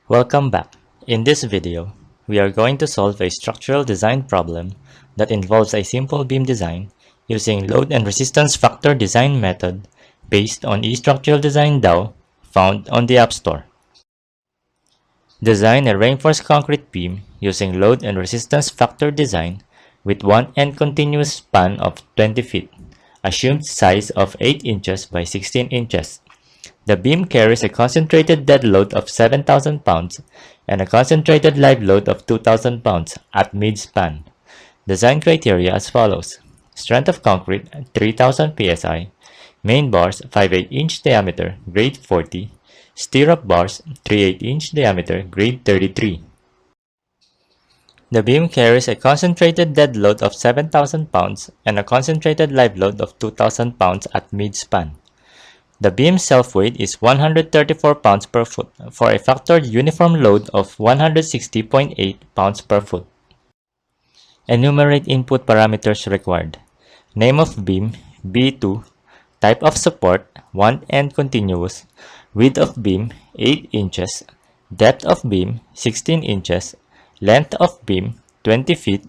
Welcome back. In this video, we are going to solve a structural design problem that involves a simple beam design using load and resistance factor design method based on eStructural Design Tao found on the App Store. Design a reinforced concrete beam using load and resistance factor design with one end continuous span of 20 feet, assumed size of 8 inches by 16 inches. The beam carries a concentrated dead load of 7,000 pounds and a concentrated live load of 2,000 pounds at mid-span. Design criteria as follows. Strength of concrete 3,000 psi, main bars 5/8-inch diameter grade 40, stirrup bars 3/8-inch diameter grade 33. The beam carries a concentrated dead load of 7,000 pounds and a concentrated live load of 2,000 pounds at mid-span. The beam self-weight is 134 pounds per foot for a factored uniform load of 160.8 pounds per foot. Enumerate input parameters required. Name of beam, B2. Type of support, one end continuous. Width of beam, 8 inches. Depth of beam, 16 inches. Length of beam, 20 feet.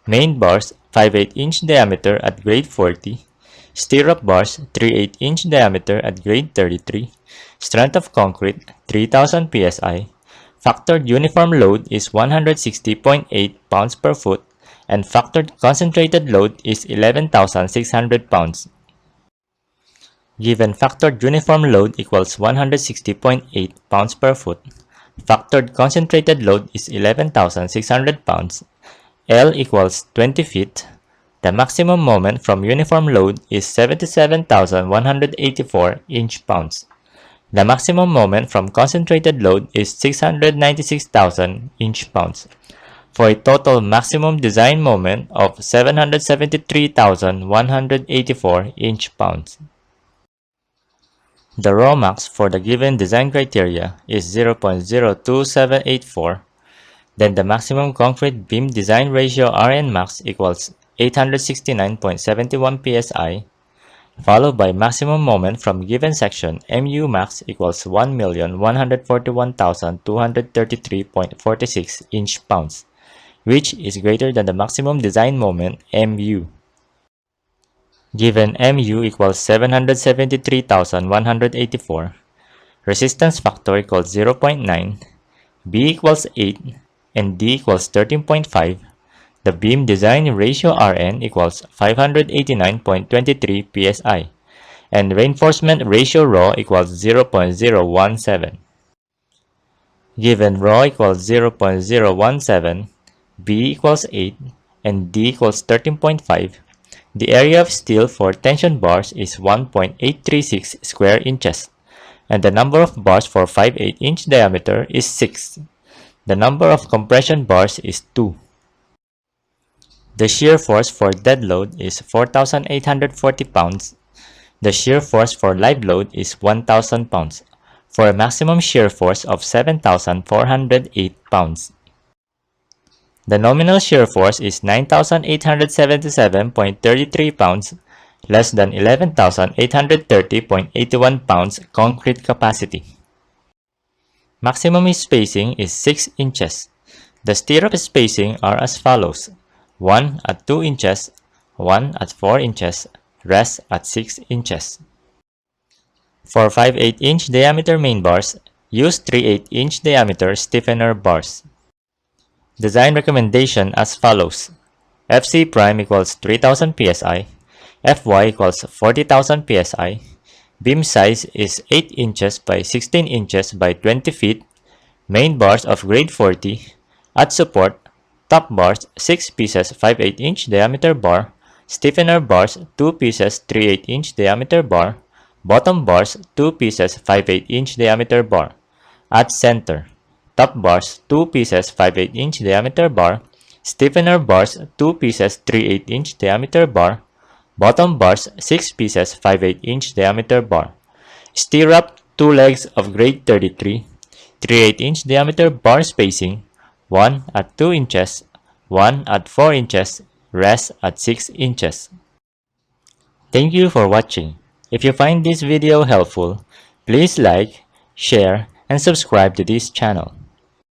Main bars, 5/8-inch diameter at grade 40. Stirrup bars 3/8-inch diameter at grade 33. Strength of concrete 3,000 psi. Factored uniform load is 160.8 pounds per foot and factored concentrated load is 11,600 pounds. Given factored uniform load equals 160.8 pounds per foot, factored concentrated load is 11,600 pounds, L equals 20 feet, the maximum moment from uniform load is 77,184 inch-pounds. The maximum moment from concentrated load is 696,000 inch-pounds, for a total maximum design moment of 773,184 inch-pounds. The raw max for the given design criteria is 0.02784. Then the maximum concrete beam design ratio Rn max equals 869.71 psi, followed by maximum moment from given section Mu max equals 1,141,233.46 inch-pounds, which is greater than the maximum design moment Mu. Given Mu equals 773,184, resistance factor equals 0.9, B equals 8, and D equals 13.5, the beam design ratio Rn equals 589.23 psi, and reinforcement ratio ρ equals 0.017. Given ρ equals 0.017, B equals 8, and D equals 13.5, the area of steel for tension bars is 1.836 square inches, and the number of bars for 5/8-inch diameter is 6. The number of compression bars is 2. The shear force for dead load is 4,840 pounds. The shear force for live load is 1,000 pounds, for a maximum shear force of 7,408 pounds. The nominal shear force is 9,877.33 pounds, less than 11,830.81 pounds concrete capacity. Maximum spacing is 6 inches. The stirrup spacing are as follows: 1 at 2 inches, 1 at 4 inches, rest at 6 inches. For 5/8-inch diameter main bars, use 3/8-inch diameter stiffener bars. Design recommendation as follows: Fc prime equals 3,000 psi, Fy equals 40,000 psi, beam size is 8 inches by 16 inches by 20 feet, main bars of grade 40, at support, top bars 6 pieces 5/8-inch diameter bar, stiffener bars 2 pieces 3/8-inch diameter bar, bottom bars 2 pieces 5/8-inch diameter bar. At center, top bars 2 pieces 5/8-inch diameter bar, stiffener bars 2 pieces 3/8-inch diameter bar, bottom bars 6 pieces 5/8-inch diameter bar. Stirrup 2 legs of grade 33, 3/8-inch diameter bar spacing, 1 at 2 inches, 1 at 4 inches, rest at 6 inches. Thank you for watching. If you find this video helpful, please like, share, and subscribe to this channel.